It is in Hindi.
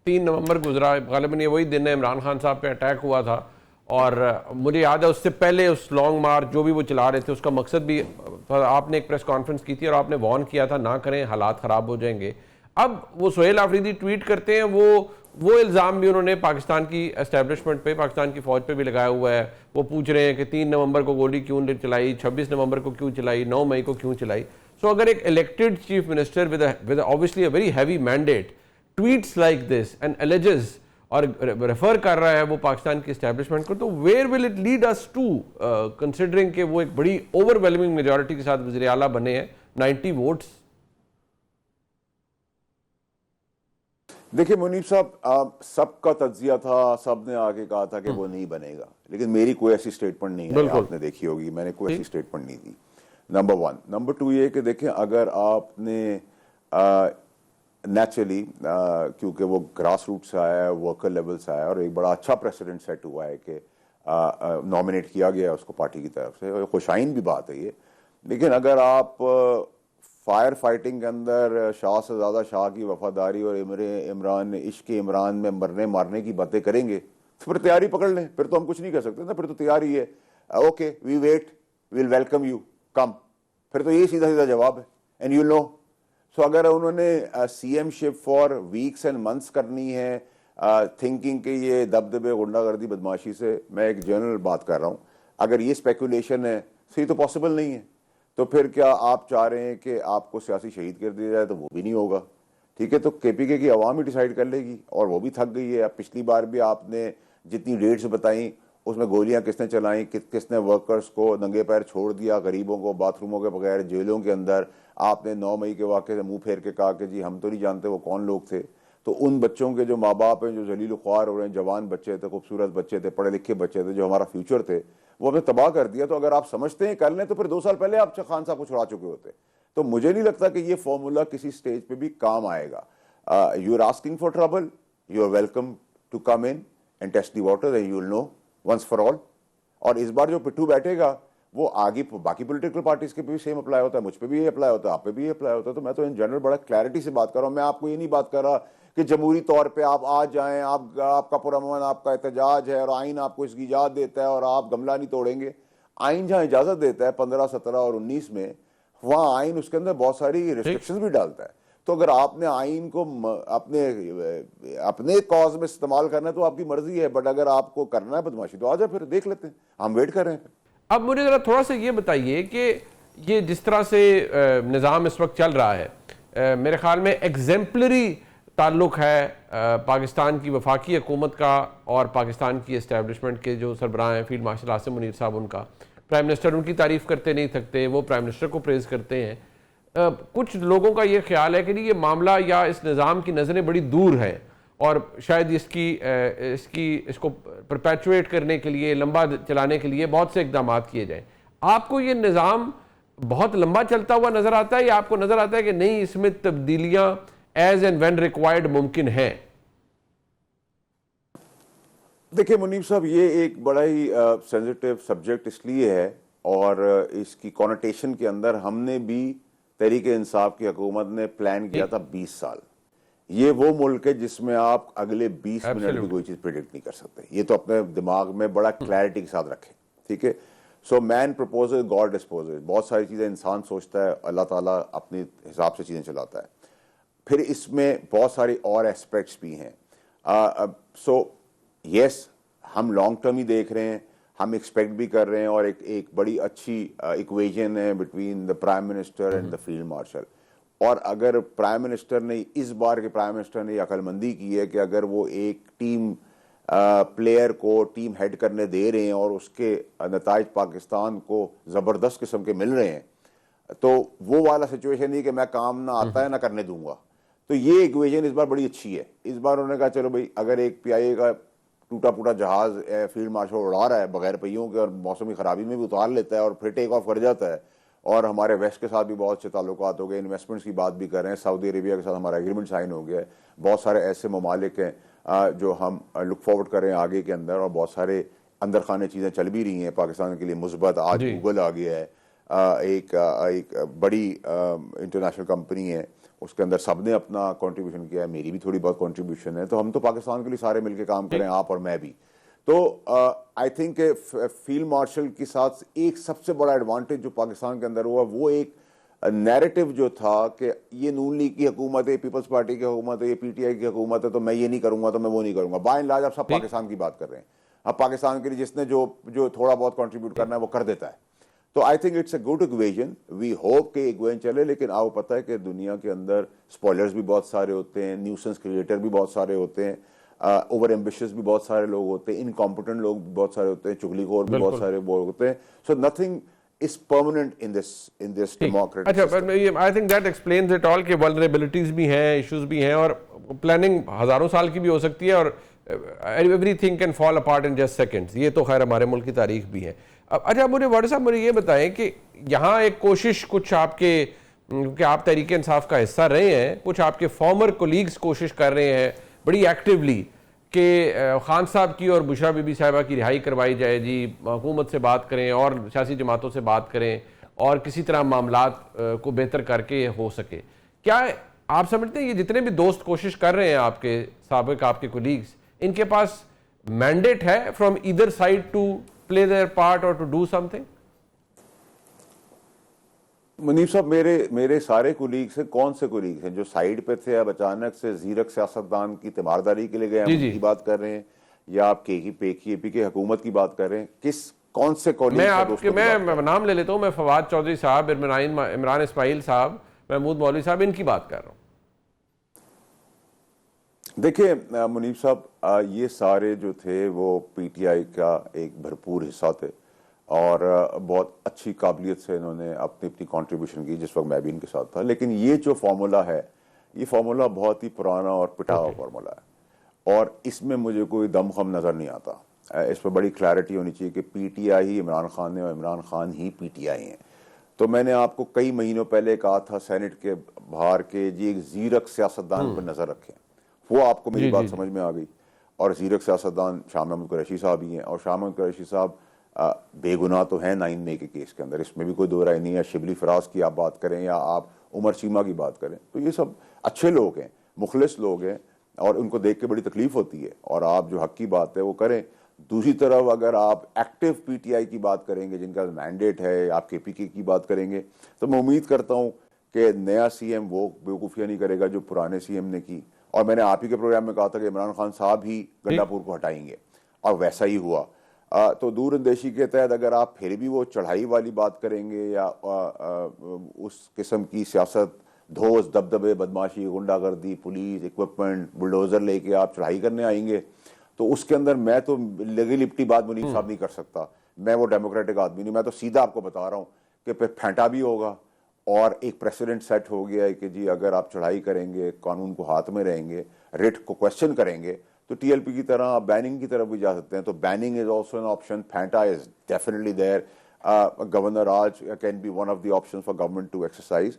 3 नवंबर गुजरा, गालिबन ये वही दिन है इमरान खान साहब पे अटैक हुआ था। और मुझे याद है उससे पहले उस लॉन्ग मार्च जो भी वो चला रहे थे उसका मकसद भी, आपने एक प्रेस कॉन्फ्रेंस की थी और आपने वार्न किया था ना करें, हालात ख़राब हो जाएंगे। अब वो सुहेल आफरीदी ट्वीट करते हैं, वो इल्ज़ाम भी उन्होंने पाकिस्तान की एस्टेब्लिशमेंट पे, पाकिस्तान की फ़ौज पे भी लगाया हुआ है। वो पूछ रहे हैं कि 3 नवंबर को गोली क्यों चलाई, 26 नवंबर को क्यों चलाई, 9 मई को क्यों चलाई। सो अगर एक elected chief minister with obviously a very heavy mandate tweets like this and alleges और रेफर कर रहा है वो पाकिस्तान की एस्टेब्लिशमेंट को, तो where will it lead us to, considering कि वो एक बड़ी ओवरवेलमिंग मेजॉरिटी के साथ वज़ीर आला बने हैं, 90 वोट्स। देखिए मुनीब साहब, सबका तज्जिया था, सबने आके कहा था कि वो नहीं बनेगा, लेकिन मेरी कोई ऐसी स्टेटमेंट नहीं है, आपने देखी होगी, मैंने कोई ऐसी स्टेटमेंट नहीं दी। नंबर 1। नंबर 2 ये कि देखें, अगर आपने नेचुरली क्योंकि वो ग्रास रूट से आया है, वर्कर लेवल से आया है और एक बड़ा अच्छा प्रेसिडेंट सेट हुआ है कि नॉमिनेट किया गया है उसको पार्टी की तरफ से, खुशाइन भी बात है ये। लेकिन अगर आप फायर फाइटिंग के अंदर शाह से ज़्यादा शाह की वफादारी और इमरान इश्क इमरान में मरने मारने की बातें करेंगे तो फिर तैयारी पकड़ लें, फिर तो हम कुछ नहीं कर सकते ना, फिर तो तैयारी है, okay we wait, will welcome you, come, फिर तो यही सीधा सीधा जवाब है, एंड यू नो। सो अगर उन्होंने CM ship for weeks and months करनी है, थिंकिंग कि ये दबदबे गुंडागर्दी बदमाशी से, मैं एक जनरल बात कर रहा हूँ, अगर ये स्पेकुलेशन है तो ये तो पॉसिबल नहीं है। तो फिर क्या आप चाह रहे हैं कि आपको सियासी शहीद कर दिया जाए? तो वो भी नहीं होगा, ठीक है। तो केपीके की आवाम ही डिसाइड कर लेगी, और वो भी थक गई है। अब पिछली बार भी आपने जितनी डेट्स बताई उसमें गोलियां किसने चलाई, किसने वर्कर्स को नंगे पैर छोड़ दिया, गरीबों को बाथरूमों के बगैर जेलों के अंदर। आपने 9 मई के वाक़े से मुंह फेर के कहा कि जी हम तो नहीं जानते वो कौन लोग थे। तो उन बच्चों के जो माँ बाप हैं, जो जलील ख्वार हो रहे हैं, जवान बच्चे थे, खूबसूरत बच्चे थे, पढ़े लिखे बच्चे थे, जो हमारा फ्यूचर थे, वो हमें तबाह कर दिया। तो अगर आप समझते हैं कर लें तो फिर 2 साल पहले आप खान साहब को छुड़ा चुके होते। तो मुझे नहीं लगता कि ये फॉर्मूला किसी स्टेज पे भी काम आएगा। You are asking for trouble, you are welcome to come in and test the water and you will know once for all. और इस बार जो पिट्ठू बैठेगा वो आगे बाकी पॉलिटिकल पार्टीज के भी सेम अप्लाई होता है, मुझ पे भी ये अप्लाई होता है, आप पे भी ये अप्लाई होता है। तो मैं तो इन जनरल बड़ा क्लैरिटी से बात कर रहा हूँ। मैं आपको ये नहीं बात कर रहा कि जमहूरी तौर पे आप आ जाएं, आपका पुरअमन आपका एहतजाज है और आइन आपको इसकी इजाज़त देता है और आप गमला नहीं तोड़ेंगे। आइन जहाँ इजाज़त देता है 15, 17 और 19 में, वहाँ आइन उसके अंदर बहुत सारी रिस्ट्रिक्शंस भी डालता है। तो अगर आपने आइन को अपने कॉज में इस्तेमाल करना है तो आपकी मर्जी है, बट अगर आपको करना है बदमाशी तो आ जाए, फिर देख लेते हैं, हम वेट कर रहे हैं। अब मुझे ज़रा थोड़ा सा ये बताइए कि ये जिस तरह से निज़ाम इस वक्त चल रहा है, मेरे ख्याल में एग्जेम्पलरी ताल्लुक़ है पाकिस्तान की वफाकी हुकूमत का और पाकिस्तान की इस्टेब्लिशमेंट के जो सरबराह हैं, फील्ड मार्शल आसिम मुनीर साहब, उनका। प्राइम मिनिस्टर उनकी तारीफ़ करते नहीं थकते, वो प्राइम मिनिस्टर को प्रेज़ करते हैं। कुछ लोगों का ये ख्याल है कि ये मामला या इस निज़ाम की नज़रें बड़ी दूर हैं और शायद इसको परपेचुएट करने के लिए, लंबा चलाने के लिए बहुत से इकदाम किए जाएं। आपको ये निज़ाम बहुत लंबा चलता हुआ नज़र आता है या आपको नज़र आता है कि नहीं, इसमें तब्दीलियां एज एंड व्हेन रिक्वायर्ड मुमकिन है? देखिए मुनीब साहब, ये एक बड़ा ही सेंसिटिव सब्जेक्ट इसलिए है और इसकी कॉनोटेशन के अंदर हमने भी तहरीक इंसाफ की हुकूमत ने प्लान किया था 20 साल। ये वो मुल्क है जिसमें आप अगले 20 मिनट में कोई चीज़ प्रिडिक्ट नहीं कर सकते। ये तो अपने दिमाग में बड़ा क्लैरिटी के साथ रखें, ठीक है। So man proposes, God disposes. बहुत सारी चीज़ें इंसान सोचता है, अल्लाह ताला अपने हिसाब से चीज़ें चलाता है। फिर इसमें बहुत सारी और एस्पेक्ट्स भी हैं। सो यस, हम लॉन्ग टर्म ही देख रहे हैं, हम एक्सपेक्ट भी कर रहे हैं, और एक बड़ी अच्छी इक्वेशन है between the prime minister and the field marshal. और अगर प्राइम मिनिस्टर ने, इस बार के प्राइम मिनिस्टर ने अक्लमंदी की है कि अगर वो एक टीम प्लेयर को टीम हेड करने दे रहे हैं और उसके नताइज पाकिस्तान को ज़बरदस्त किस्म के मिल रहे हैं, तो वो वाला सिचुएशन नहीं कि मैं काम ना आता है ना करने दूंगा। तो ये इक्वेशन इस बार बड़ी अच्छी है। इस बार उन्होंने कहा चलो भाई, अगर एक PIA का टूटा फूटा जहाज फील्ड मार्शल उड़ा रहा है बगैर पहियों के और मौसम की खराबी में भी उतार लेता है और फिर टेक ऑफ कर जाता है, और हमारे वेस्ट के साथ भी बहुत से ताल्लुकात हो गए, इन्वेस्टमेंट्स की बात भी कर रहे हैं, सऊदी अरेबिया के साथ हमारा एग्रीमेंट साइन हो गया है, बहुत सारे ऐसे ममालिक हैं जो हम लुक फॉरवर्ड कर रहे हैं आगे के अंदर, और बहुत सारे अंदर खाने चीज़ें चल भी रही हैं पाकिस्तान के लिए मुस्बत। आज गूगल आ गया है, एक बड़ी इंटरनेशनल कंपनी है, उसके अंदर सबने अपना कंट्रीब्यूशन किया है, मेरी भी थोड़ी बहुत कंट्रीब्यूशन है, तो हम तो पाकिस्तान के लिए सारे मिलकर काम करें, आप और मैं भी। तो आई थिंक फील्ड मार्शल के साथ एक सबसे बड़ा एडवांटेज जो पाकिस्तान के अंदर हुआ, वो एक नैरेटिव जो था कि ये नून लीग की हुकूमत है, पीपल्स पार्टी की हुकूमत है, ये पीटीआई की हुकूमत है, तो मैं ये नहीं करूंगा तो मैं वो नहीं करूंगा। बाय एंड लार्ज आप सब पाकिस्तान की बात कर रहे हैं। अब पाकिस्तान के लिए जिसने जो थोड़ा बहुत कंट्रीब्यूट करना है वो कर देता है। तो I think it's a good equation, we hope कि इक्वेशन चले। लेकिन आपको पता है कि दुनिया के अंदर स्पॉयलर्स भी बहुत सारे होते हैं, न्यूसेंस क्रिएटर भी बहुत सारे होते हैं, ओवर एम्बिशियस भी बहुत सारे लोग होते हैं, इनकॉम्पिटेंट लोग भी बहुत सारे होते हैं, चुगलीखोर भी बहुत सारे लोग होते हैं। So nothing is permanent in this democratic अच्छा, system. I think that explains it all कि वल्नरेबिलिटीज भी हैं, इश्यूज भी हैं, और प्लानिंग हजारों साल की भी हो सकती है, और everything can fall apart in just seconds. ये तो खैर हमारे मुल्क की तारीख भी है। अच्छा, मुझे वाडा साहब मुझे ये बताएं कि यहाँ एक कोशिश कुछ आपके, क्योंकि आप तहरीक इंसाफ का हिस्सा रहे हैं, कुछ आपके फॉर्मर कोलीग्स कोशिश कर रहे हैं बड़ी एक्टिवली कि खान साहब की और बुशरा बीबी साहिबा की रिहाई करवाई जाए जी, हुकूमत से बात करें और सियासी जमातों से बात करें और किसी तरह मामलात को बेहतर करके हो सके। क्या आप समझते हैं ये जितने भी दोस्त कोशिश कर रहे हैं, आपके साबिक आपके कोलीग्स, इनके पास मैंडेट है from either side to play their part और to do something? Munif sahab, मेरे सारे कुलीग्स हैं, कौन से कुलीग्स हैं जो साइड पे थे, अब अचानक से जीरक सियासतदान की तीमारदारी के लिए गए, हम उनकी बात कर रहे हैं, या आप केपी की हुकूमत की बात कर रहे हैं? कौन से कॉलीग्स? मैं नाम ले लेता हूँ, मैं फवाद चौधरी साहब, इमरान इस्माइल साहब, महमूद मौलवी साहब, इनकी बात कर रहा हूँ। देखिए मुनीफ साहब, ये सारे जो थे वो पीटीआई का एक भरपूर हिस्सा थे और बहुत अच्छी काबिलियत से इन्होंने अपनी अपनी कंट्रीब्यूशन की, जिस वक्त मैं भी इनके साथ था। लेकिन ये जो फार्मूला है, ये फार्मूला बहुत ही पुराना और पिटा हुआ फार्मूला है, और इसमें मुझे कोई दमखम नज़र नहीं आता। इस पर बड़ी क्लैरिटी होनी चाहिए कि पीटीआई ही इमरान खान है और इमरान खान ही पीटीआई हैं। तो मैंने आपको कई महीनों पहले कहा था सेनेट के बाहर के जी एक जीरक सियासतदान पर नज़र रखें, वो आपको मेरी बात समझ में आ गई। और जीरक सियासतदान शाह महमूद कुरैशी साहब ही हैं, और शाह महमूद कुरैशी साहब बेगुनाह तो हैं 9 मई के केस के अंदर, इसमें भी कोई दो राय नहीं है। शिबली फराज की आप बात करें या आप उमर चीमा की बात करें, तो ये सब अच्छे लोग हैं, मुखलिस लोग हैं, और उनको देख के बड़ी तकलीफ होती है, और आप जो हक की बात है वो करें। दूसरी तरफ अगर आप एक्टिव पीटीआई की बात करेंगे, जिनका मैंडेट है, आप केपीके की बात करेंगे, तो मैं उम्मीद करता हूँ कि नया सीएम वो बेवकूफ़ियाँ नहीं करेगा जो पुराने सीएम ने की। और मैंने आप ही के प्रोग्राम में कहा था कि इमरान खान साहब ही गंडापुर को हटाएंगे, और वैसा ही हुआ। तो दूर अंदेशी के तहत अगर आप फिर भी वो चढ़ाई वाली बात करेंगे या उस किस्म की सियासत, धोस दबदबे, बदमाशी, गुंडागर्दी, पुलिस, इक्विपमेंट, बुलडोजर लेके आप चढ़ाई करने आएंगे, तो उसके अंदर मैं तो लगी लिपटी बात मुनीफ साहब नहीं कर सकता। मैं वो डेमोक्रेटिक आदमी नहीं, मैं तो सीधा आपको बता रहा हूँ कि फिर फेंटा भी होगा, और एक प्रेसिडेंट सेट हो गया है कि जी अगर आप चढ़ाई करेंगे, कानून को हाथ में रहेंगे, रिट को क्वेश्चन करेंगे, तो टीएलपी की तरह आप बैनिंग की तरफ भी जा सकते हैं। तो banning is also an option, Fanta is definitely there, governor raj can be one of the option for government to exercise.